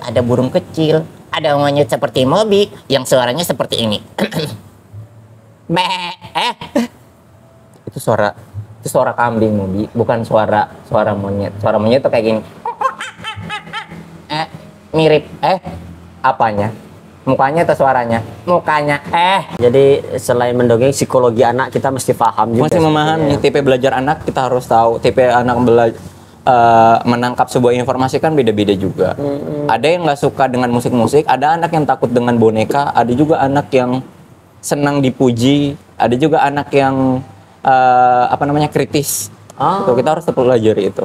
ada burung kecil, ada monyet seperti Moby yang suaranya seperti ini. Meh, itu suara kambing, Moby, bukan suara monyet. Suara monyet tuh kayak gini. Mirip, apanya? Mukanya atau suaranya? Mukanya. Jadi selain mendongeng, psikologi anak kita mesti paham juga. Mesti memahami. Tipe belajar anak kita harus tahu. Tipe anak menangkap sebuah informasi kan beda-beda juga. Ada yang nggak suka dengan musik-musik, ada anak yang takut dengan boneka, ada juga anak yang senang dipuji, ada juga anak yang kritis. Tuh, kita harus pelajari itu.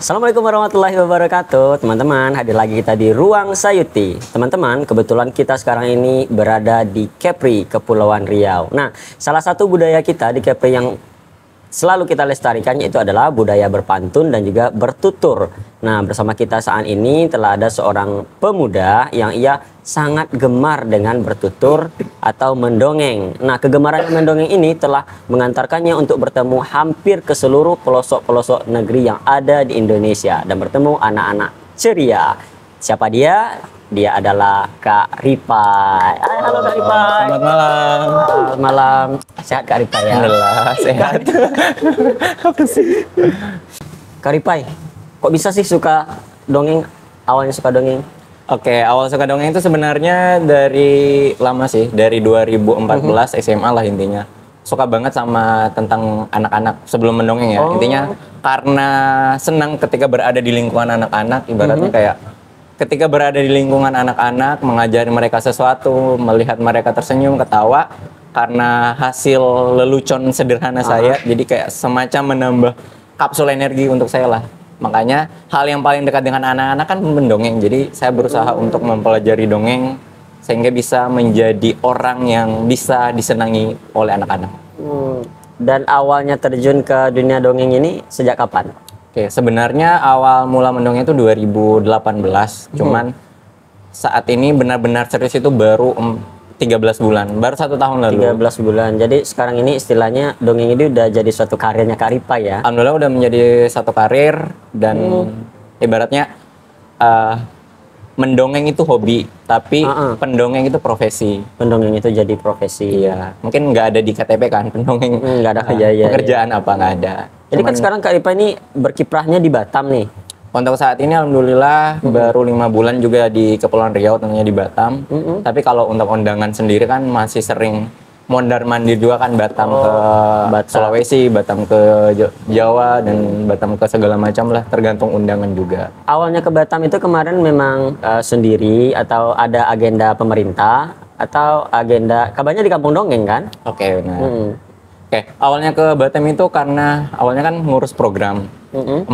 Assalamualaikum warahmatullahi wabarakatuh. Teman-teman, hadir lagi kita di Ruang Sayuti. Teman-teman, kebetulan kita sekarang ini berada di Kepri, Kepulauan Riau. Nah, salah satu budaya kita di Kepri yang selalu kita lestarikannya itu adalah budaya berpantun dan juga bertutur. Nah, bersama kita saat ini telah ada seorang pemuda yang ia sangat gemar dengan bertutur atau mendongeng. Nah, kegemaran mendongeng ini telah mengantarkannya untuk bertemu hampir ke seluruh pelosok-pelosok negeri yang ada di Indonesia dan bertemu anak-anak ceria. Siapa dia? Dia adalah Kak Ripai. Halo Kak Ripai. Selamat malam. Selamat malam. Sehat Kak Ripai ya? Alhamdulillah sehat. Apa sih? Kak Ripai, kok bisa sih suka dongeng? Awalnya suka dongeng? Oke, awal suka dongeng itu sebenarnya dari lama sih, dari 2014 SMA lah intinya. Suka banget sama tentang anak-anak sebelum mendongeng ya. Intinya karena senang ketika berada di lingkungan anak-anak, ibaratnya kayak ketika berada di lingkungan anak-anak, mengajari mereka sesuatu, melihat mereka tersenyum, ketawa, karena hasil lelucon sederhana saya, jadi kayak semacam menambah kapsul energi untuk saya lah. Makanya hal yang paling dekat dengan anak-anak kan mendongeng, jadi saya berusaha untuk mempelajari dongeng, sehingga bisa menjadi orang yang bisa disenangi oleh anak-anak. Dan awalnya terjun ke dunia dongeng ini sejak kapan? Oke, sebenarnya awal mula mendongeng itu 2018, cuman saat ini benar-benar serius itu baru 13 bulan, baru 1 tahun lalu. 13 bulan, jadi sekarang ini istilahnya dongeng ini udah jadi suatu karirnya Kak Ripai ya? Alhamdulillah udah menjadi satu karir dan ibaratnya mendongeng itu hobi, tapi pendongeng itu profesi. Pendongeng itu jadi profesi. Iya, mungkin nggak ada di KTP kan pendongeng. Nggak ada pekerjaan apa nggak ada. Jadi kan sekarang Kak Ripai ini berkiprahnya di Batam nih. Untuk saat ini alhamdulillah baru 5 bulan juga di Kepulauan Riau, tentunya di Batam. Tapi kalau untuk undangan sendiri kan masih sering mondar-mandir juga kan, Batam ke Sulawesi, Batam ke Jawa, dan Batam ke segala macam lah, tergantung undangan juga. Awalnya ke Batam itu kemarin memang sendiri atau ada agenda pemerintah atau agenda, kabarnya di Kampung Dongeng kan? Oke, benar. Oke, awalnya ke Batam itu karena awalnya kan ngurus program. 45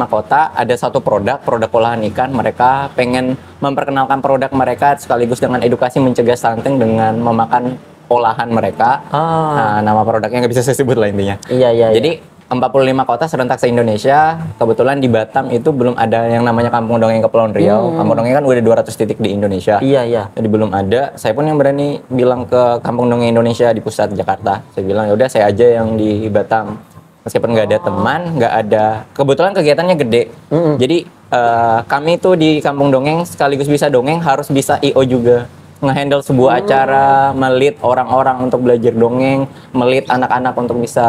kota, ada satu produk olahan ikan. Mereka pengen memperkenalkan produk mereka sekaligus dengan edukasi mencegah stunting dengan memakan olahan mereka. Nah, nama produknya nggak bisa saya sebut lah intinya. Iya. Jadi 45 kota serentak se-Indonesia. Kebetulan di Batam itu belum ada yang namanya Kampung Dongeng Kepulauan Riau. Kampung Dongeng kan udah 200 titik di Indonesia. Iya. Jadi belum ada. Saya pun yang berani bilang ke Kampung Dongeng Indonesia di pusat Jakarta. Saya bilang ya udah saya aja yang di Batam. Meskipun nggak ada teman, nggak ada. Kebetulan kegiatannya gede. Jadi kami tuh di Kampung Dongeng sekaligus bisa dongeng, harus bisa IO juga. Ngehandle sebuah acara, melit orang-orang untuk belajar dongeng, melit anak-anak untuk bisa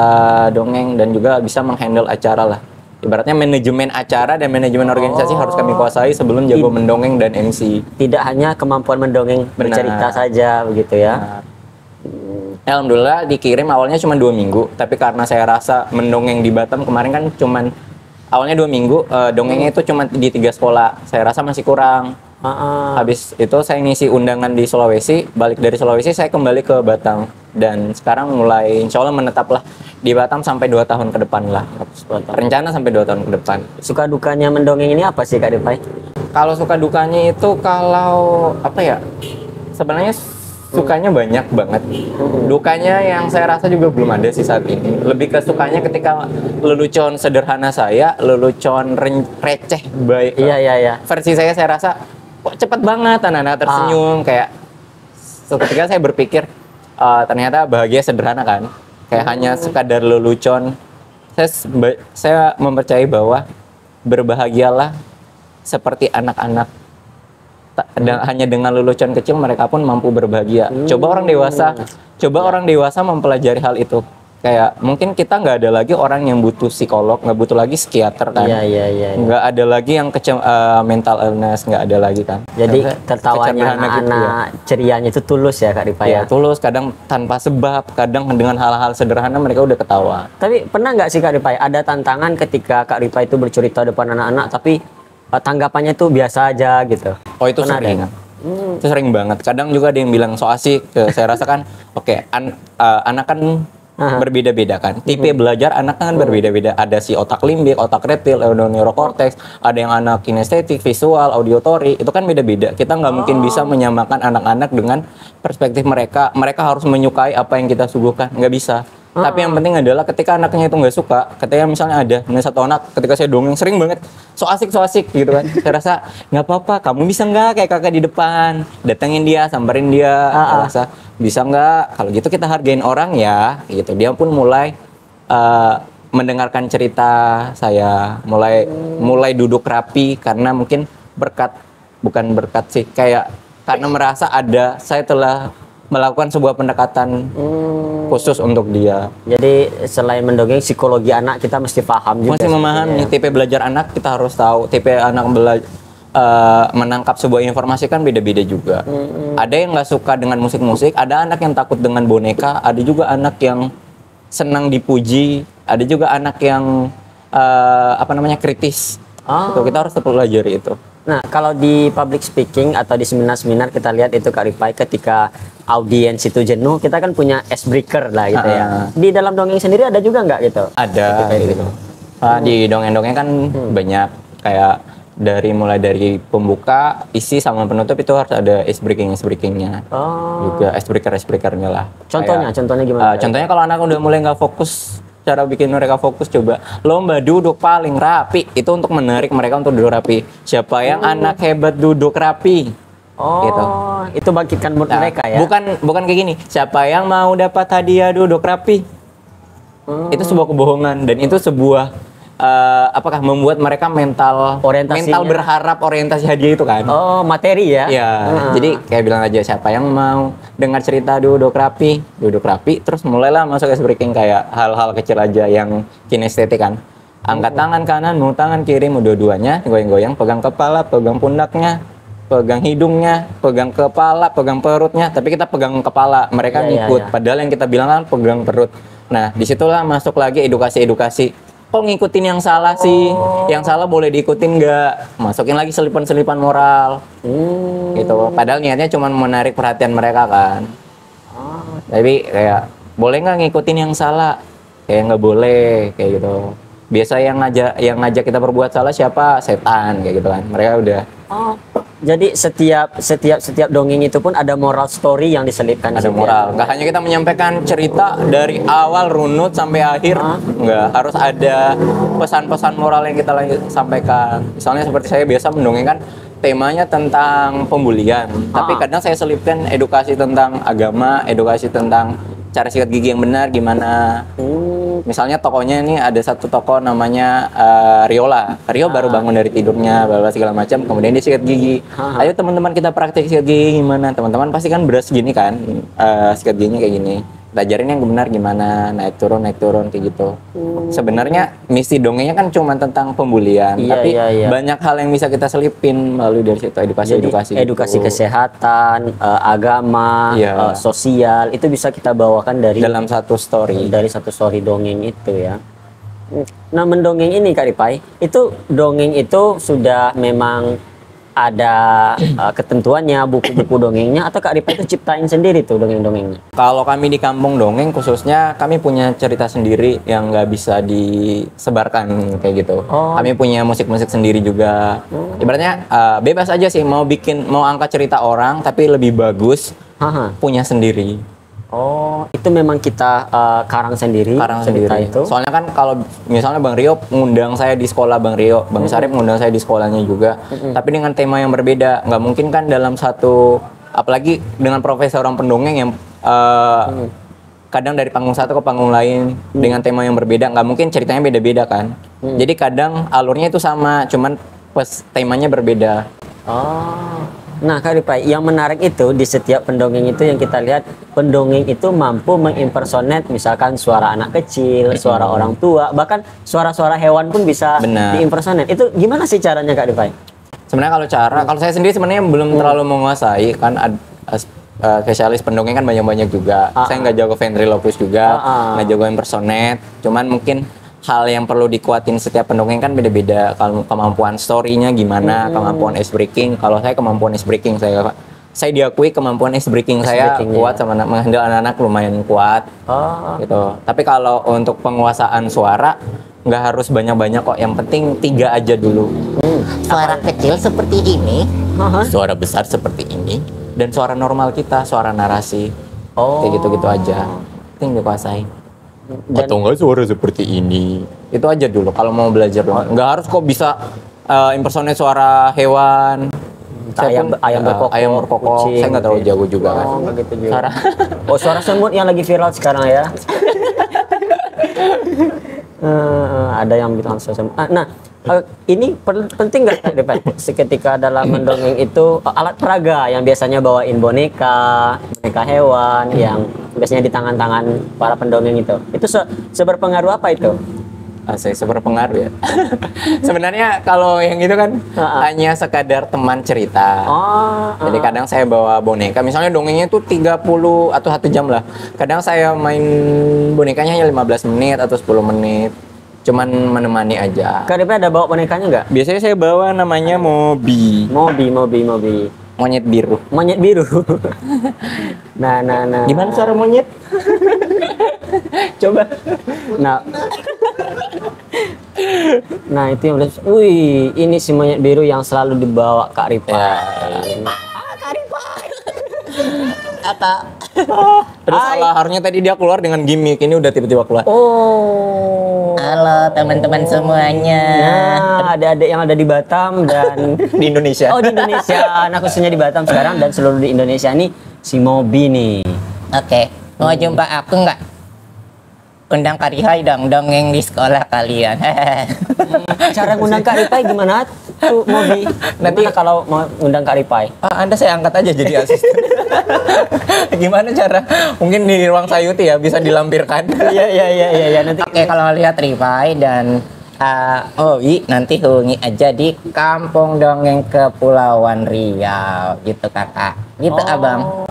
dongeng, dan juga bisa menghandle acara lah. Ibaratnya manajemen acara dan manajemen organisasi harus kami kuasai sebelum jago mendongeng dan MC. Tidak hanya kemampuan mendongeng bercerita saja begitu ya. Alhamdulillah dikirim awalnya cuma 2 minggu, tapi karena saya rasa mendongeng di Batam kemarin kan cuman awalnya 2 minggu, dongengnya itu cuma di 3 sekolah. Saya rasa masih kurang. Habis itu saya ngisi undangan di Sulawesi, balik dari Sulawesi saya kembali ke Batam, dan sekarang mulai insya Allah menetaplah di Batam sampai 2 tahun ke depan lah. Rencana sampai 2 tahun ke depan. Suka dukanya mendongeng ini apa sih Kak Ripai? Kalau suka dukanya itu kalau apa ya? Sebenarnya sukanya banyak banget. Dukanya yang saya rasa juga belum ada sih saat ini. Lebih ke sukanya ketika lelucon sederhana saya, lelucon receh baik. Iya. Versi saya rasa kok cepet banget anak-anak tersenyum. Kayak ketika saya berpikir ternyata bahagia sederhana kan, kayak hanya sekadar lelucon. Saya mempercayai bahwa berbahagialah seperti anak-anak. Dan hanya dengan lelucon kecil mereka pun mampu berbahagia. Coba orang dewasa mempelajari hal itu. Kayak mungkin kita nggak ada lagi orang yang butuh psikolog, nggak butuh lagi psikiater kan. Iya. Nggak ada lagi yang mental illness, nggak ada lagi kan. Jadi tertawanya Kecerdana gitu, anak-anak cerianya itu tulus ya Kak Ripa ya, tulus, kadang tanpa sebab, kadang dengan hal-hal sederhana mereka udah ketawa. Tapi pernah nggak sih Kak Ripa ada tantangan ketika Kak Ripa itu bercerita depan anak-anak tapi tanggapannya tuh biasa aja gitu? Oh itu Pernah sering. ada? Itu sering banget. Kadang juga ada yang bilang so asik. Saya rasakan, oke, anak kan berbeda-beda kan. Tipe belajar anak kan berbeda-beda. Ada si otak limbik, otak reptil, neurocortex. Ada yang anak kinestetik, visual, auditory. Itu kan beda-beda. Kita nggak mungkin bisa menyamakan anak-anak dengan perspektif mereka. Mereka harus menyukai apa yang kita suguhkan. Nggak bisa. Tapi yang penting adalah ketika anaknya itu nggak suka, ketika misalnya ada satu anak, ketika saya dongeng sering banget, so asik gitu kan. Saya rasa nggak apa-apa, kamu bisa nggak kayak kakak di depan, datengin dia, samperin dia. Saya rasa bisa nggak, kalau gitu kita hargain orang ya, gitu. Dia pun mulai mendengarkan cerita saya, mulai duduk rapi karena mungkin bukan berkat sih, kayak karena merasa saya telah melakukan sebuah pendekatan khusus untuk dia. Jadi selain mendongeng psikologi anak kita mesti paham juga. Masih memahami tipe belajar anak kita harus tahu. Tipe anak menangkap sebuah informasi kan beda-beda juga. Ada yang nggak suka dengan musik-musik, ada anak yang takut dengan boneka, ada juga anak yang senang dipuji, ada juga anak yang kritis. Itu kita harus pelajari itu. Nah, kalau di public speaking atau di seminar-seminar kita lihat itu Kak Ripai ketika audiens itu jenuh, kita kan punya icebreaker lah gitu ya. Di dalam dongeng sendiri ada juga nggak gitu? Ada gitu. Di dongeng-dongeng kan banyak kayak mulai dari pembuka, isi sama penutup itu harus ada icebreakingnya. Juga icebreakernya lah. Contohnya gimana? Contohnya kalau anak udah mulai nggak fokus, cara bikin mereka fokus, coba lomba duduk paling rapi. Itu untuk menarik mereka untuk duduk rapi. Siapa yang anak hebat duduk rapi? Gitu. Itu bangkitkan mood mereka ya? Bukan kayak gini. Siapa yang mau dapat hadiah duduk rapi? Itu sebuah kebohongan dan itu sebuah apakah membuat mereka mental berharap orientasi hadiah itu kan? Materi ya? Ya, jadi kayak bilang aja siapa yang mau dengar cerita duduk rapi, terus mulailah masuk icebreaking kayak hal-hal kecil aja yang kinestetik kan. Angkat tangan kananmu, tangan kirimu, dua-duanya goyang-goyang, pegang kepala, pegang pundaknya, pegang hidungnya, pegang kepala, pegang perutnya, tapi kita pegang kepala, mereka ngikut. Padahal yang kita bilang kan pegang perut. Nah, disitulah masuk lagi edukasi. Kok ngikutin yang salah sih? Yang salah boleh diikutin nggak? Masukin lagi selipan-selipan moral. Gitu. Padahal niatnya cuma menarik perhatian mereka kan. Tapi kayak boleh nggak ngikutin yang salah? Kayak nggak boleh kayak gitu. Biasa yang ngajak kita berbuat salah siapa? Setan kayak gitu kan. Mereka udah. Jadi setiap dongeng itu pun ada moral story yang diselipkan. Ada moral. Nggak hanya kita menyampaikan cerita dari awal runut sampai akhir. Nggak, harus ada pesan-pesan moral yang kita sampaikan. Misalnya seperti saya biasa mendongengkan temanya tentang pembulian. Tapi kadang saya selipkan edukasi tentang agama, edukasi tentang cara sikat gigi yang benar gimana. Misalnya tokonya ini ada satu toko namanya Riola. Rio baru bangun dari tidurnya, segala macam. Kemudian dia sikat gigi. Ayo teman-teman kita praktek sikat gigi gimana? Teman-teman pasti kan beras gini kan, sikat giginya kayak gini. Kita ajarin yang benar gimana, naik turun kayak gitu. Sebenarnya misi dongengnya kan cuma tentang pembulian, tapi banyak hal yang bisa kita selipin melalui dari situ edukasi edukasi gitu. Kesehatan, agama, sosial itu bisa kita bawakan dalam satu story. Dari satu story dongeng itu ya. Nah, mendongeng ini Kak Ripai, itu dongeng itu sudah memang ada ketentuannya, buku-buku dongengnya, atau Kak Ripai itu ciptain sendiri tuh dongeng-dongengnya? Kalau kami di kampung dongeng khususnya kami punya cerita sendiri yang nggak bisa disebarkan kayak gitu. Kami punya musik-musik sendiri juga. Ibaratnya bebas aja sih mau angkat cerita orang tapi lebih bagus punya sendiri. Itu memang kita karang sendiri cerita itu. Soalnya kan kalau misalnya Bang Rio ngundang saya di sekolah Bang Rio, Bang Sarip ngundang saya di sekolahnya juga, tapi dengan tema yang berbeda. Nggak mungkin kan dalam satu, apalagi dengan profesi orang pendongeng yang kadang dari panggung satu ke panggung lain dengan tema yang berbeda, nggak mungkin ceritanya beda-beda kan. Jadi kadang alurnya itu sama, cuman temanya berbeda. Oh. Nah, Kak Ripai, yang menarik itu di setiap pendongeng itu yang kita lihat, pendongeng itu mampu mengimpersonate misalkan suara anak kecil, suara orang tua, bahkan suara-suara hewan pun bisa Benar. diimpersonate. Itu gimana sih caranya, Kak Ripai? Sebenarnya kalau saya sendiri sebenarnya belum terlalu menguasai kan spesialis pendongeng kan banyak-banyak juga. Saya nggak jago ventriloquist juga, nggak jago impersonate. Cuman mungkin hal yang perlu dikuatin setiap pendongeng kan beda-beda. Kalau kemampuan story-nya gimana, kemampuan ice breaking. Kalau saya kemampuan ice breaking saya diakui kemampuan ice breaking saya kuat sama menghandle anak-anak lumayan kuat. Gitu. Tapi kalau untuk penguasaan suara nggak harus banyak-banyak kok. Yang penting 3 aja dulu. Suara kecil seperti ini, Suara besar seperti ini, dan suara normal kita, suara narasi. Kayak gitu-gitu aja. Penting dikuasai. Atau enggak suara seperti ini. Itu aja dulu kalau mau belajar dong. Nggak harus kok bisa impersonate suara hewan. Ayam berkokok, ayam berkokok. kucing, Saya nggak terlalu gitu ya. jago juga kan. Begitu juga. Suara Suara semut yang lagi viral sekarang ya. Ada yang bilang suara semut. Nah, ini penting nggak Kak Ripai? Ketika dalam mendongeng itu alat peraga yang biasanya bawain boneka hewan yang biasanya di tangan-tangan para pendongeng itu seberpengaruh apa itu? saya seberpengaruh ya. Sebenarnya kalau yang itu kan hanya sekadar teman cerita. Jadi kadang saya bawa boneka, misalnya dongengnya tuh 30 atau 1 jam lah. Kadang saya main bonekanya hanya 15 menit atau 10 menit. Cuman menemani aja. Kak Ripai ada bawa bonekanya nggak? Biasanya saya bawa namanya Mobi. Mobi. Monyet biru. Monyet biru. Nah. Gimana suara monyet? Coba. Nah itu yang wih, ini si monyet biru yang selalu dibawa Kak Ripai. Kak Ripai. Apa? Terus harusnya tadi dia keluar dengan gimmick, ini udah tiba-tiba keluar. Halo teman-teman semuanya. Nah, adik-adik yang ada di Batam dan Di Indonesia. di Indonesia. Nah, khususnya di Batam sekarang dan seluruh di Indonesia nih si Mobi nih. Oke, mau jumpa aku nggak? Undang Kak Ripai dong, dongeng di sekolah kalian. Cara ngundang Kak Ripai gimana tuh Mobi? Nanti kalau mau undang Kak Ripai. Anda saya angkat aja jadi asisten. Gimana cara? Mungkin di ruang Sayuti ya bisa dilampirkan. Iya nanti. Oke, kalau lihat Ripai dan Owi nanti hubungi aja di Kampung Dongeng Kepulauan Riau gitu kakak. Gitu abang.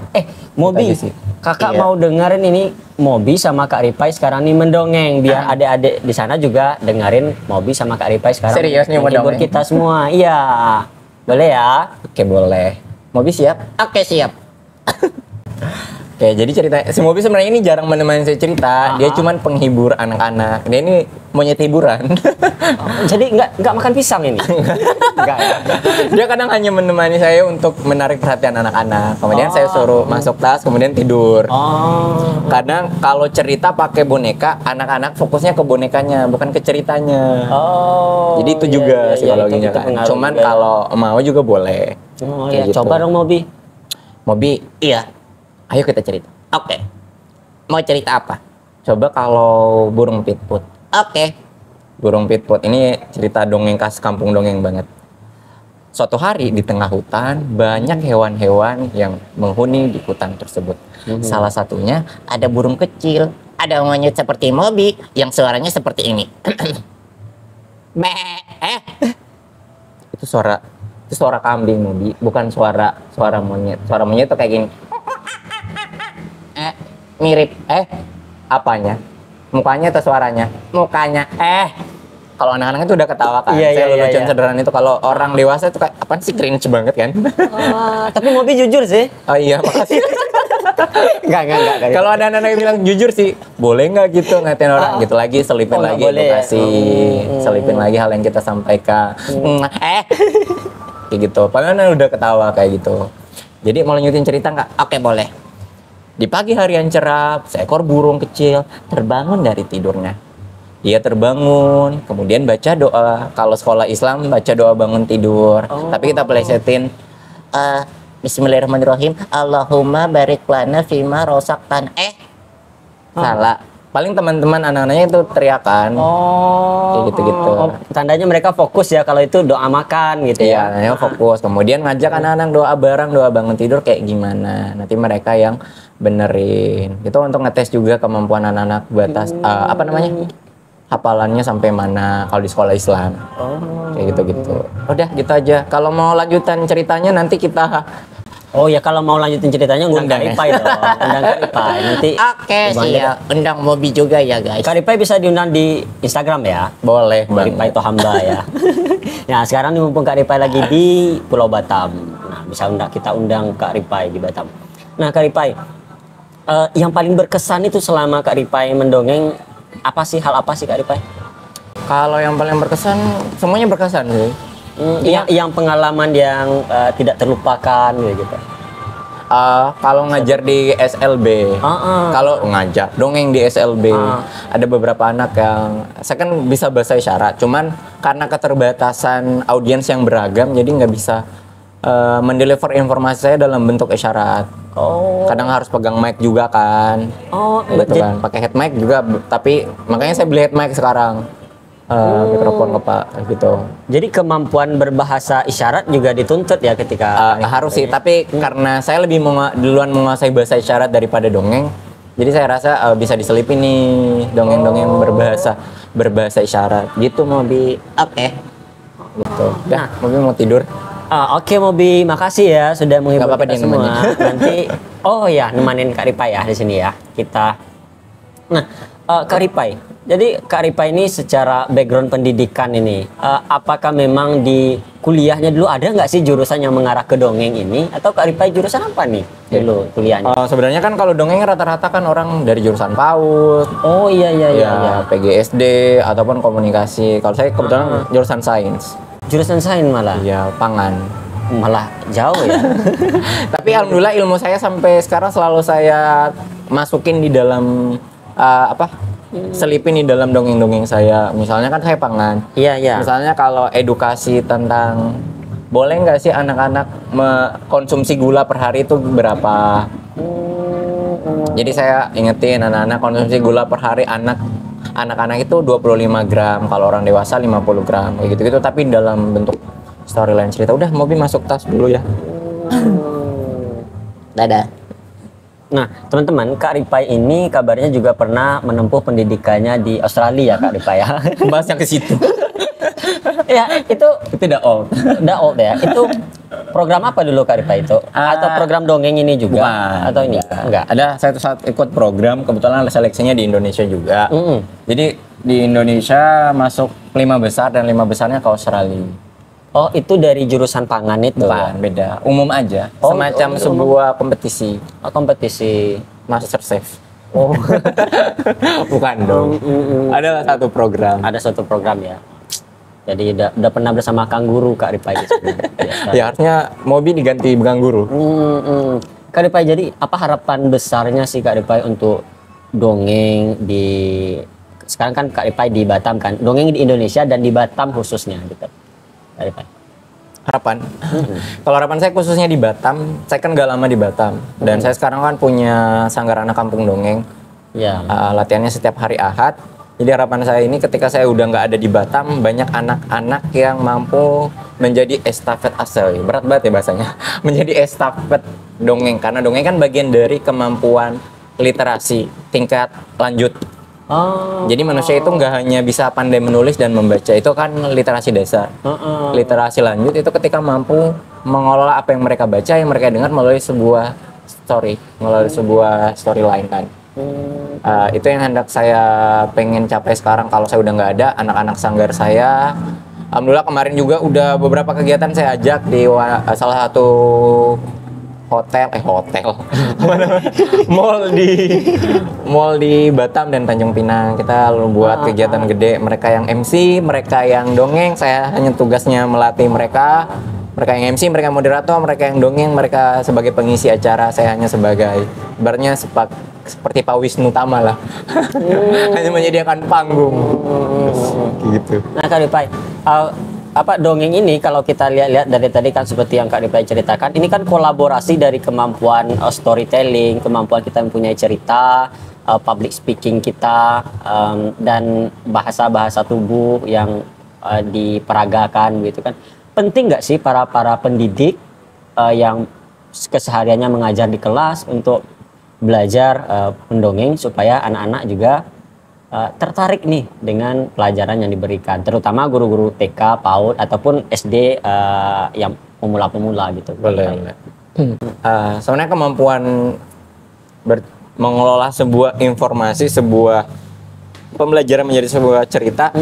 Mobi, Gitu aja sih. kakak Iya. mau dengerin ini Mobi sama Kak Ripai sekarang nih mendongeng biar adik-adik di sana juga dengerin Mobi sama Kak Ripai sekarang. Serius nih mau menghibur dongeng? kita semua. Iya. Boleh ya? Oke, boleh. Mobi siap? Oke, siap. Oke, jadi cerita si Mobi sebenarnya ini jarang menemani saya cerita. Dia cuman penghibur anak-anak. Dia ini monyet hiburan. Jadi nggak makan pisang ini? Nggak ya? Dia kadang hanya menemani saya untuk menarik perhatian anak-anak. Kemudian saya suruh masuk tas, kemudian tidur. Kadang kalau cerita pakai boneka, anak-anak fokusnya ke bonekanya, bukan ke ceritanya. Jadi itu juga psikologinya itu kan. pengaruh Cuman juga. kalau mau juga boleh. Ya, gitu. coba dong Mobi. Mobi, Iya. ayo kita cerita. Oke. Mau cerita apa? Coba kalau burung pitput. Oke. Burung pitput ini cerita dongeng khas kampung dongeng banget. Suatu hari di tengah hutan banyak hewan-hewan yang menghuni di hutan tersebut. Salah satunya Ada burung kecil, ada monyet seperti Mobi yang suaranya seperti ini. itu suara kambing Mobi, bukan suara monyet. Suara monyet tuh kayak gini. Mirip. Apanya? Mukanya atau suaranya? Mukanya. Kalau anak-anak itu udah ketawa kan. Iya, Saya iya, lucuan iya. sederhana itu. Kalau orang dewasa itu kayak apaan sih, cringe banget kan? Tapi Mobi jujur sih. Oh iya, makasih. Enggak. Kalau ada anak-anak yang bilang jujur sih, boleh nggak gitu ngatain orang gitu lagi, selipin Oh, nggak lagi boleh ya? edukasi, selipin lagi hal yang kita sampaikan. Kayak gitu. Padahal udah ketawa kayak gitu. Jadi mau lanjutin cerita nggak? Oke, boleh. Di pagi hari yang cerah, seekor burung kecil terbangun dari tidurnya. Dia terbangun, kemudian baca doa. Kalau sekolah Islam baca doa bangun tidur. Tapi kita plesetin, Bismillahirrahmanirrahim. Allahumma barik lana fima rosaktan. salah. paling teman-teman anak-anaknya itu teriakan. Kayak gitu-gitu. Tandanya mereka fokus ya kalau itu doa makan gitu ya. Iya, fokus. Kemudian ngajak anak-anak doa bareng, doa bangun tidur kayak gimana. Nanti mereka yang benerin. Itu untuk ngetes juga kemampuan anak-anak batas apa namanya? Hafalannya sampai mana kalau di sekolah Islam. Kayak gitu-gitu. Udah gitu aja. Kalau mau lanjutan ceritanya nanti kita Oh ya, kalau mau lanjutin ceritanya undang Kak Undang ya? Ripai dong. Undang Kak Ripai. Nanti Oke sih ya, undang Mobi juga ya guys. Kak Ripai bisa diundang di Instagram ya. boleh Kak Bang. Ripai itu hamba ya. Nah, sekarang nih mumpung Kak Ripai lagi di Pulau Batam. Nah, bisa kita undang Kak Ripai di Batam. Nah, Kak Ripai, yang paling berkesan itu selama Kak Ripai mendongeng apa sih, hal apa sih Kak Ripai? Kalau yang paling berkesan, semuanya berkesan sih. Yang pengalaman yang tidak terlupakan gitu. Kalau ngajar di SLB, kalau ngajar dongeng di SLB, ada beberapa anak yang saya kan bisa bahasa isyarat, cuman karena keterbatasan audiens yang beragam, jadi nggak bisa mendeliver informasi saya dalam bentuk isyarat. Kadang harus pegang mic juga kan, gitu kan, pakai head mic juga, tapi makanya saya beli head mic sekarang. Mikrofon Pak gitu. Jadi kemampuan berbahasa isyarat juga dituntut ya ketika harus sih, tapi karena saya lebih duluan menguasai bahasa isyarat daripada dongeng, jadi saya rasa bisa diselipin nih dongeng-dongeng berbahasa isyarat gitu. Mobi Oke. gitu. Dah, Mobi mau tidur. Oke Mobi, makasih ya sudah menghibur Nggak apa-apa, kita dia semua. nemenin. Nanti nemanin Kak Ripai ya di sini ya. Nah, Kak Ripai. Jadi Kak Ripai ini secara background pendidikan ini, apakah memang di kuliahnya dulu ada nggak sih jurusan yang mengarah ke dongeng ini? Atau Kak Ripai jurusan apa nih dulu kuliahnya? Sebenarnya kan kalau dongeng rata-rata kan orang dari jurusan PAUD, Oh iya. PGSD ataupun komunikasi. Kalau saya kebetulan jurusan sains. Jurusan sains malah. Iya, pangan. Malah jauh ya. Tapi alhamdulillah ilmu saya sampai sekarang selalu saya masukin di dalam selipin di dalam dongeng-dongeng saya. Misalnya kan saya pangan. Iya. Misalnya kalau edukasi tentang boleh nggak sih anak-anak mengkonsumsi gula per hari itu berapa? Jadi saya ingetin anak-anak konsumsi gula per hari anak-anak itu 25 gram, kalau orang dewasa 50 gram kayak gitu-gitu, tapi dalam bentuk storyline cerita. Udah, Mobi masuk tas dulu ya. Dadah. Nah, teman-teman, Kak Ripai ini kabarnya juga pernah menempuh pendidikannya di Australia, Kak Ripai ya. Bahas yang ke situ. Ya, itu Itu udah old. udah old ya. Itu program apa dulu Kak Ripai itu? Atau program dongeng ini juga? Bukan. Atau ini? Enggak. Ada satu saat ikut program, kebetulan seleksinya di Indonesia juga. Jadi di Indonesia masuk 5 besar dan 5 besarnya ke Australia. Oh, itu dari jurusan pangan itu? Bukan, beda. Umum aja. Oh, Semacam umum. sebuah kompetisi. Oh, kompetisi. Master Chef. Oh, Bukan dong. Ada satu program. ada suatu program ya. Jadi udah pernah bersama Kang Guru Kak Ripai di sini. Ya harusnya Mobi diganti Bang Guru. Kak Ripai, jadi apa harapan besarnya sih Kak Ripai untuk dongeng di sekarang kan Kak Ripai di Batam kan, dongeng di Indonesia dan di Batam khususnya gitu. Kak Ripai. Harapan. Kalau harapan saya khususnya di Batam, saya kan gak lama di Batam dan saya sekarang kan punya sanggar anak kampung dongeng. Ya. Latihannya setiap hari Ahad. Jadi harapan saya ini ketika saya udah nggak ada di Batam, banyak anak-anak yang mampu menjadi estafet asal. Berat banget ya bahasanya. Menjadi estafet dongeng, karena dongeng kan bagian dari kemampuan literasi tingkat lanjut. Oh. Jadi manusia itu nggak hanya bisa pandai menulis dan membaca, itu kan literasi dasar. Literasi lanjut itu ketika mampu mengolah apa yang mereka baca, yang mereka dengar melalui sebuah storyline kan. Itu yang hendak saya pengen capai sekarang kalau saya udah nggak ada. Anak-anak sanggar saya, alhamdulillah kemarin juga udah beberapa kegiatan saya ajak di salah satu hotel mall di Batam dan Tanjung Pinang. Kita buat kegiatan gede. Mereka yang MC, mereka yang dongeng, saya hanya tugasnya melatih mereka. Mereka yang MC, mereka moderator, mereka yang dongeng, mereka sebagai pengisi acara, saya hanya sebagai ibaratnya seperti Pak Wisnu Tama lah. Hanya menyediakan panggung. Gitu. Nah Kak Ripai, dongeng ini kalau kita lihat dari tadi kan seperti yang Kak Ripai ceritakan, ini kan kolaborasi dari kemampuan storytelling, kemampuan kita mempunyai cerita public speaking kita, dan bahasa-bahasa tubuh yang diperagakan gitu kan. Penting nggak sih para pendidik yang kesehariannya mengajar di kelas untuk belajar mendongeng supaya anak-anak juga tertarik nih dengan pelajaran yang diberikan, terutama guru-guru TK, PAUD ataupun SD yang pemula-pemula gitu. Boleh. Sebenarnya kemampuan mengelola sebuah informasi, sebuah pembelajaran menjadi sebuah cerita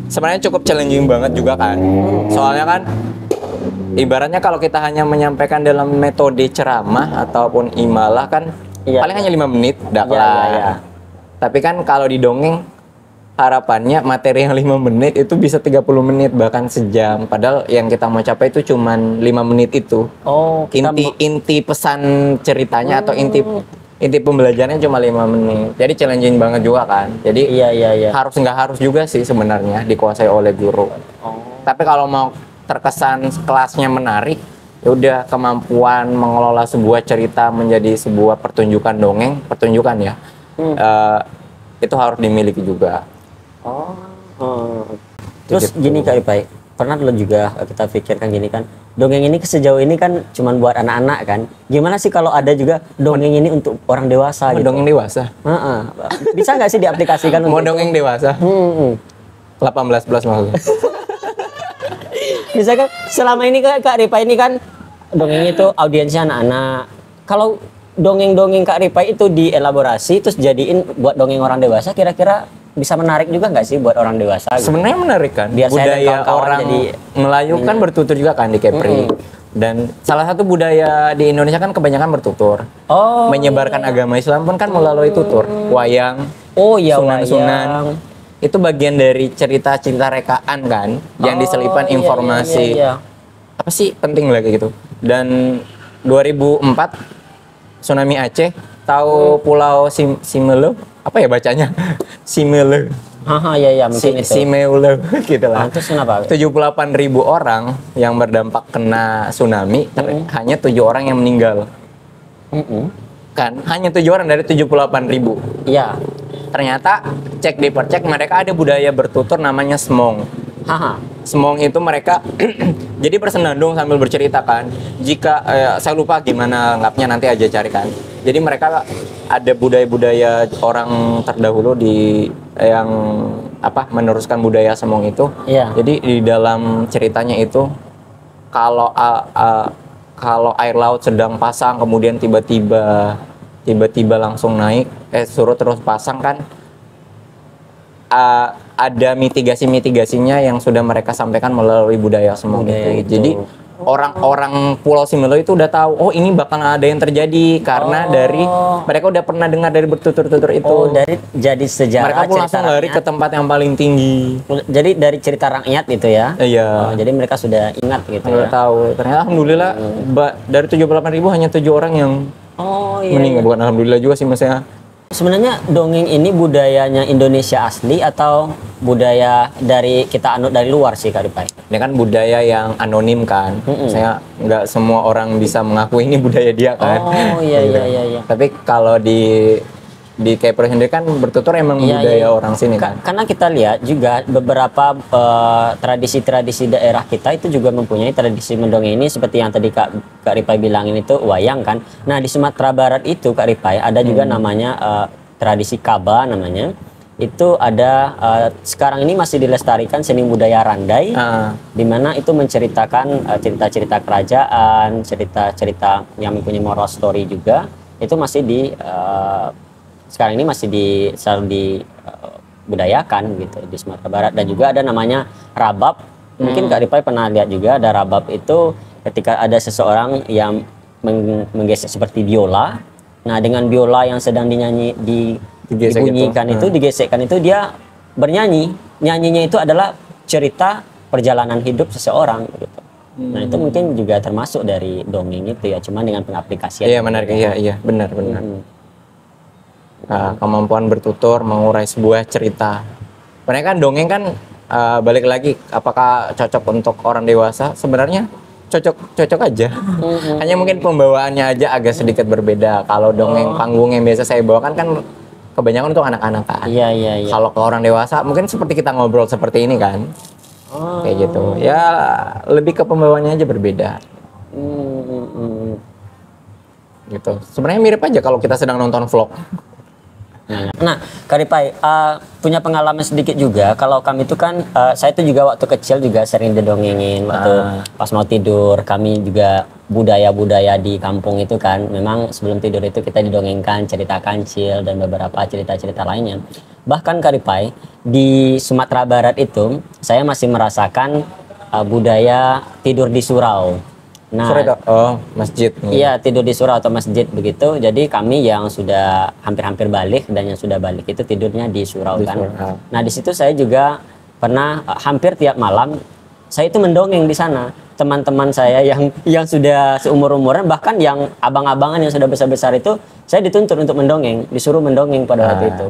sebenarnya cukup challenging banget juga kan. Soalnya kan ibaratnya kalau kita hanya menyampaikan dalam metode ceramah ataupun imalah kan paling hanya 5 menit dah kelar. Tapi kan kalau di dongeng harapannya materi yang 5 menit itu bisa 30 menit bahkan sejam, padahal yang kita mau capai itu cuman 5 menit itu. Inti pesan ceritanya atau inti pembelajarannya cuma 5 menit. Jadi challenging banget juga kan. Jadi nggak harus juga sih sebenarnya dikuasai oleh guru. Tapi kalau mau terkesan kelasnya menarik, ya udah kemampuan mengelola sebuah cerita menjadi sebuah pertunjukan pertunjukan ya. Itu harus dimiliki juga. Terus gitu. gini Kak Ipai, pernah lo juga kita pikirkan gini kan, dongeng ini sejauh ini kan cuman buat anak-anak kan. Gimana sih kalau ada juga dongeng ini untuk orang dewasa gitu? Dongeng dewasa? Bisa nggak sih diaplikasikan mau untuk dongeng dewasa? 18 plus maksudnya. Misalkan selama ini Kak Ripai ini kan dongeng itu audiensnya anak-anak. Kalau dongeng-dongeng Kak Ripai itu dielaborasi terus jadiin buat dongeng orang dewasa, kira-kira bisa menarik juga nggak sih buat orang dewasa? Gitu? Sebenarnya menarik kan. Biar budaya orang jadi Melayu kan bertutur juga kan di Kepri. Dan salah satu budaya di Indonesia kan kebanyakan bertutur. Menyebarkan agama Islam pun kan melalui tutur. Wayang, sunan-sunan. Itu bagian dari cerita-cerita rekaan kan, yang diselipkan informasi. Apa sih penting lagi gitu. Dan 2004 tsunami Aceh, tahu pulau Simelu? Apa ya bacanya? Simelu. Mungkin itu. Simelu gitu lah. Terus kenapa? 78.000 orang yang berdampak kena tsunami, hanya 7 orang yang meninggal. Kan hanya 7 orang dari 78.000. Iya. Ternyata cek di percek mereka ada budaya bertutur namanya semong. Semong itu mereka jadi bersenandung sambil bercerita kan. Jika saya lupa gimana ngapnya, nanti aja carikan. Jadi mereka ada budaya-budaya orang terdahulu yang meneruskan budaya semong itu. Jadi di dalam ceritanya itu kalau air laut sedang pasang kemudian tiba-tiba langsung naik, surut terus pasang kan, ada mitigasinya yang sudah mereka sampaikan melalui budaya semong itu. Jadi orang-orang Pulau Simelu itu udah tahu, ini bakal ada yang terjadi karena dari mereka udah pernah dengar dari bertutur-tutur itu. Dari jadi sejarah. Mereka pun langsung lari ke tempat yang paling tinggi. Jadi dari cerita rakyat itu ya. Iya. Jadi mereka sudah ingat gitu ya. Tahu. Ternyata alhamdulillah dari 78.000 hanya 7 orang yang meninggal. Bukan alhamdulillah juga sih maksudnya. Sebenarnya dongeng ini budayanya Indonesia asli atau budaya dari kita anut dari luar sih Kak Ripai? Ini kan budaya yang anonim kan. Saya nggak semua orang bisa mengakui ini budaya dia kan. Iya. Tapi kalau di Kepri sendiri kan bertutur emang budaya orang sini kan. Karena kita lihat juga beberapa tradisi-tradisi daerah kita itu juga mempunyai tradisi mendongeng ini, seperti yang tadi Kak Ripai bilangin itu wayang kan. Nah di Sumatera Barat itu Kak Ripai ada juga namanya tradisi Kaba namanya. Itu ada sekarang ini masih dilestarikan seni budaya Randai, di mana itu menceritakan cerita-cerita kerajaan, cerita-cerita yang mempunyai moral story juga. Itu masih sekarang ini masih selalu dibudayakan gitu di Sumatera Barat. Dan juga ada namanya rabab. Mungkin Kak Ripai pernah lihat juga ada rabab itu ketika ada seseorang yang menggesek seperti biola. Nah dengan biola yang sedang dibunyikan itu, digesekkan itu dia bernyanyi. Nyanyinya itu adalah cerita perjalanan hidup seseorang gitu. Nah itu mungkin juga termasuk dari dongeng itu ya, cuman dengan pengaplikasian. Iya menarik, iya benar. Kemampuan bertutur mengurai sebuah cerita. Sebenarnya kan dongeng kan balik lagi apakah cocok untuk orang dewasa? Sebenarnya cocok aja. Hanya mungkin pembawaannya aja agak sedikit berbeda. Kalau dongeng panggung yang biasa saya bawakan kan kebanyakan untuk anak-anak kan. Iya, iya, iya. Kalau ke orang dewasa mungkin seperti kita ngobrol seperti ini kan. Kayak gitu. Ya lebih ke pembawaannya aja berbeda. Gitu. Sebenarnya mirip aja kalau kita sedang nonton vlog. Nah, Kak Ripai, punya pengalaman sedikit juga. Kalau kami itu kan, saya itu juga waktu kecil juga sering didongengin waktu pas mau tidur. Kami juga budaya-budaya di kampung itu kan, memang sebelum tidur itu kita didongengkan cerita kancil dan beberapa cerita-cerita lainnya. Bahkan Kak Ripai, di Sumatera Barat itu, saya masih merasakan budaya tidur di surau. Nah, Sore itu, masjid. iya, tidur di surau atau masjid begitu. Jadi kami yang sudah hampir-hampir balik dan yang sudah balik itu tidurnya di surau kan. Nah, di situ saya juga pernah hampir tiap malam saya itu mendongeng di sana. Teman-teman saya yang sudah seumur-umuran, bahkan yang abang-abangan yang sudah besar-besar itu saya dituntut untuk mendongeng, disuruh mendongeng pada waktu itu.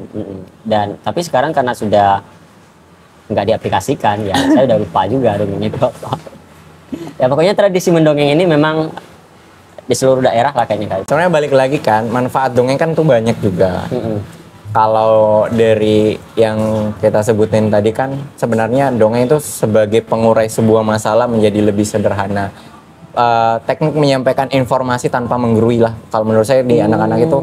Dan tapi sekarang karena sudah nggak diaplikasikan ya, saya udah lupa juga dongeng itu apa. Ya pokoknya tradisi mendongeng ini memang di seluruh daerah lah kayaknya. Sebenarnya balik lagi kan, manfaat dongeng kan tuh banyak juga. Kalau dari yang kita sebutin tadi kan, sebenarnya dongeng itu sebagai pengurai sebuah masalah menjadi lebih sederhana. Teknik menyampaikan informasi tanpa menggurui lah. Kalau menurut saya di anak-anak itu,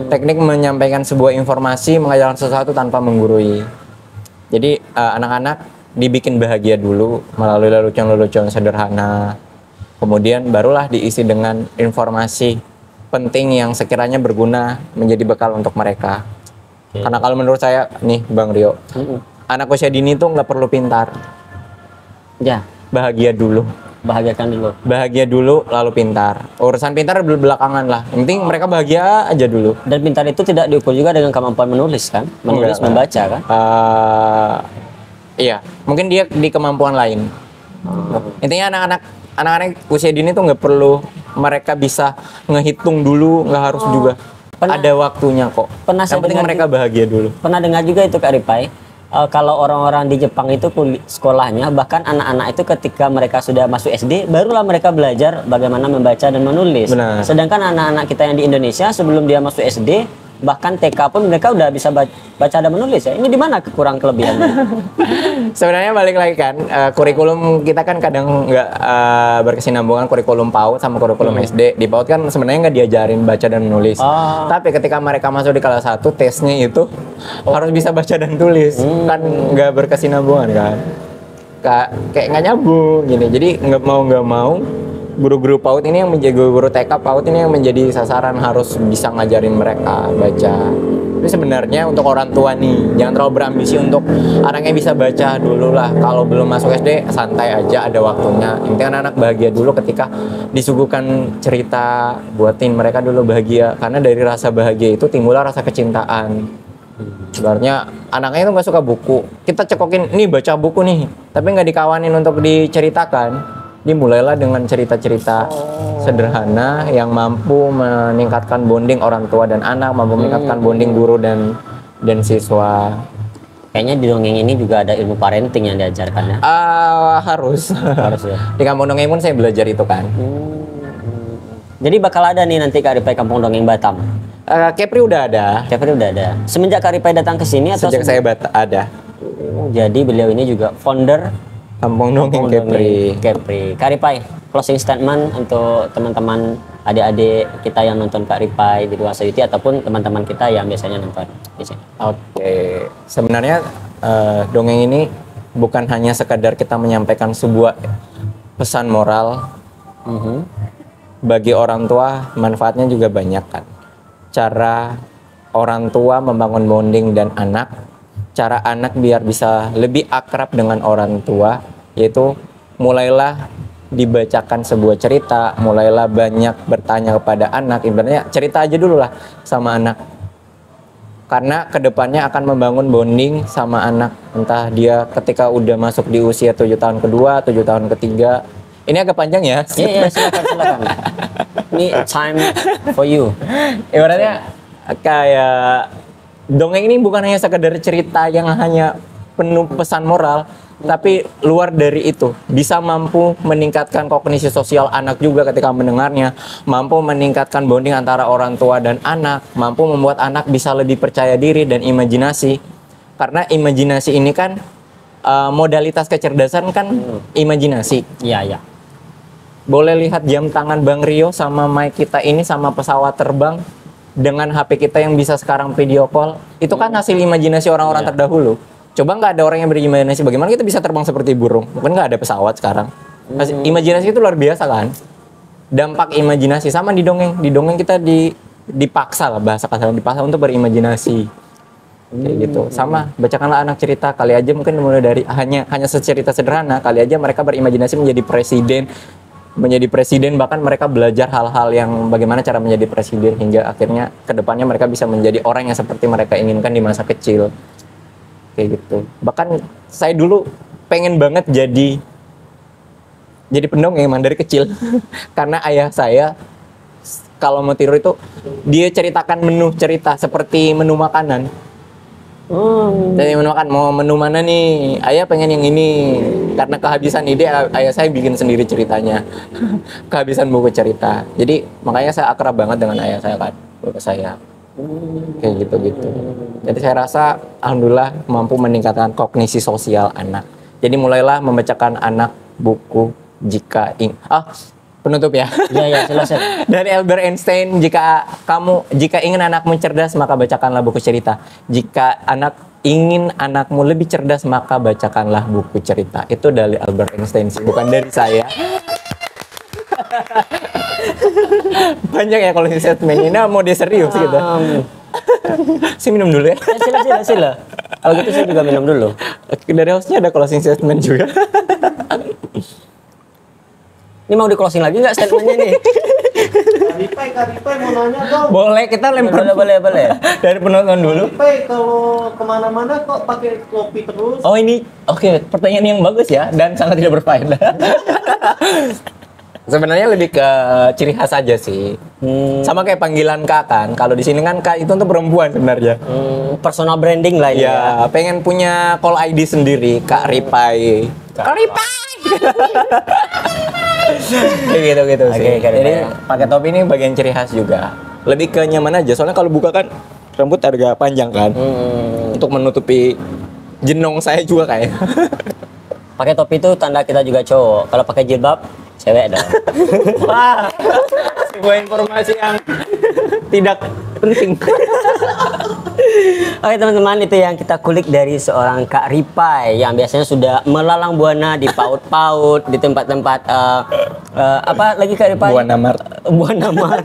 teknik menyampaikan sebuah informasi, mengajarkan sesuatu tanpa menggurui. Jadi anak-anak dibikin bahagia dulu melalui lelucon-lelucon sederhana, kemudian barulah diisi dengan informasi penting yang sekiranya berguna menjadi bekal untuk mereka. Karena kalau menurut saya nih Bang Rio, anak usia dini tuh nggak perlu pintar, Ya, bahagia dulu. bahagiakan dulu. Bahagia dulu lalu pintar. Urusan pintar belakangan lah. Yang penting mereka bahagia aja dulu. Dan pintar itu tidak diukur juga dengan kemampuan menulis kan, menulis, membaca kan. Iya, mungkin dia di kemampuan lain. Intinya anak-anak usia dini tuh nggak perlu mereka bisa ngehitung dulu, nggak harus juga. Ada waktunya kok. Pernah Yang penting mereka bahagia dulu. Pernah dengar juga itu Kak Ripai, kalau orang-orang di Jepang itu sekolahnya, bahkan anak-anak itu ketika mereka sudah masuk SD, barulah mereka belajar bagaimana membaca dan menulis. Benar. Sedangkan anak-anak kita yang di Indonesia sebelum dia masuk SD, bahkan TK pun mereka udah bisa baca dan menulis ya. Ini di mana kekurang kelebihannya? Sebenarnya balik lagi kan, kurikulum kita kan kadang nggak berkesinambungan kurikulum PAUD sama kurikulum SD. Di PAUD kan sebenarnya nggak diajarin baca dan menulis. Tapi ketika mereka masuk di kelas 1, tesnya itu harus bisa baca dan tulis. Kan nggak berkesinambungan kan. Kayak nggak nyambung gini. Jadi nggak mau guru-guru PAUD ini yang menjadi guru TK PAUD ini yang menjadi sasaran, harus bisa ngajarin mereka baca. Tapi sebenarnya untuk orang tua nih, jangan terlalu berambisi untuk anaknya bisa baca dulu lah. Kalau belum masuk SD, santai aja, ada waktunya. Intinya anak bahagia dulu ketika disuguhkan cerita, buatin mereka dulu bahagia. Karena dari rasa bahagia itu timbullah rasa kecintaan. Sebenarnya anaknya itu nggak suka buku, kita cekokin, nih baca buku nih, tapi nggak dikawanin untuk diceritakan. Dimulailah dengan cerita-cerita sederhana yang mampu meningkatkan bonding orang tua dan anak, mampu meningkatkan bonding guru dan siswa. Kayaknya di dongeng ini juga ada ilmu parenting yang diajarkan ya. Harus. Harus ya. Di kampung dongeng pun saya belajar itu kan. Jadi bakal ada nih nanti Kak Ripai Kampung Dongeng Batam. Kepri udah ada. Kepri udah ada. Semenjak Kak Ripai datang ke sini atau Sejak saya ada. Jadi beliau ini juga founder Kampung Dongeng Kepri. Kak Ripai, closing statement untuk teman-teman adik-adik kita yang nonton Kak Ripai di Ruang Sayuti ataupun teman-teman kita yang biasanya nonton di sini. Oke. Sebenarnya dongeng ini bukan hanya sekadar kita menyampaikan sebuah pesan moral. Bagi orang tua manfaatnya juga banyak kan. Cara orang tua membangun bonding dan anak, cara anak biar bisa lebih akrab dengan orang tua, yaitu mulailah dibacakan sebuah cerita, mulailah banyak bertanya kepada anak. Ibaratnya cerita aja dulu lah sama anak, karena kedepannya akan membangun bonding sama anak. Entah dia ketika udah masuk di usia 7 tahun kedua, 7 tahun ketiga. Ini agak panjang ya. Iya, silakan. Ini time for you. Ibaratnya kayak dongeng ini bukan hanya sekedar cerita yang hanya penuh pesan moral, Tapi luar dari itu, bisa mampu meningkatkan kognisi sosial anak juga ketika mendengarnya, mampu meningkatkan bonding antara orang tua dan anak, mampu membuat anak bisa lebih percaya diri dan imajinasi. Karena imajinasi ini kan modalitas kecerdasan kan imajinasi. Iya, iya. Boleh lihat jam tangan Bang Rio sama mic kita ini sama pesawat terbang dengan HP kita yang bisa sekarang video call. Itu kan hasil imajinasi orang-orang terdahulu. Coba nggak ada orang yang berimajinasi, bagaimana kita bisa terbang seperti burung? Mungkin nggak ada pesawat sekarang. Imajinasi itu luar biasa kan? Dampak imajinasi sama di dongeng. Di dongeng kita dipaksa lah, bahasa kasar, dipaksa untuk berimajinasi. Kayak gitu. Sama, bacakanlah anak cerita. Kali aja mungkin mulai dari hanya secerita sederhana, kali aja mereka berimajinasi menjadi presiden, bahkan mereka belajar hal-hal yang bagaimana cara menjadi presiden, hingga akhirnya kedepannya mereka bisa menjadi orang yang seperti mereka inginkan di masa kecil. Kayak gitu. Bahkan saya dulu pengen banget jadi pendongeng emang dari kecil. Karena ayah saya kalau mau tidur itu dia ceritakan menu cerita seperti menu makanan. Jadi menu makan, mau menu mana nih? Ayah pengen yang ini. Karena kehabisan ide, ayah saya bikin sendiri ceritanya. Kehabisan buku cerita. Jadi makanya saya akrab banget dengan ayah saya kan, bapak saya. Kayak gitu-gitu. Jadi saya rasa alhamdulillah mampu meningkatkan kognisi sosial anak. Jadi mulailah membacakan anak buku jika penutup ya. Iya, iya, silakan. Dari Albert Einstein, jika ingin anakmu cerdas maka bacakanlah buku cerita. Jika ingin anakmu lebih cerdas maka bacakanlah buku cerita. Itu dari Albert Einstein sih, bukan dari saya. Banyak ya kalau statement ini mau dia serius gitu. Saya minum dulu ya. Sila. Kalau gitu saya juga minum dulu. Dari hostnya ada closing statement juga. Ini mau di closing lagi nggak statementnya nih? Kak Ripai mau nanya dong. Boleh, kita lempar Boleh. dari penonton dulu. Ripai kalau kemana-mana kok pakai kopi terus? Oh ini, oke, pertanyaan yang bagus ya dan sangat tidak berfaedah. Sebenarnya lebih ke ciri khas aja sih. Sama kayak panggilan Kak kan. Kalau di sini kan Kak itu untuk perempuan sebenarnya. Personal branding lah ini Ya, pengen punya call ID sendiri, Kak Ripai. Kak Ripai. Kayak gitu sih. Oke, Kak Ripai. Jadi pakai topi ini bagian ciri khas juga. Lebih ke nyaman aja. Soalnya kalau buka kan rambut agak panjang kan. Untuk menutupi jenong saya juga kayak. Pakai topi itu tanda kita juga cowok. Kalau pakai jilbab, cewek dong. Wah, sebuah informasi yang tidak penting. Oke teman-teman, itu yang kita kulik dari seorang Kak Ripai yang biasanya sudah melalang buana di paut-paut, di tempat-tempat apa lagi Kak Ripai? Buana Mart. Buana Mart.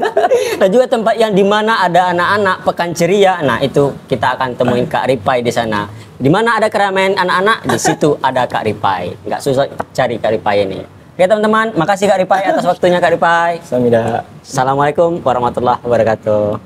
Dan juga tempat yang dimana ada anak-anak pekan ceria. Nah itu kita akan temuin Kak Ripai di sana. Di mana ada keramaian anak-anak, di situ ada Kak Ripai. Nggak susah cari Kak Ripai ini. Oke teman-teman, makasih Kak Ripai atas waktunya Kak Ripai. Samida. Assalamualaikum warahmatullahi wabarakatuh.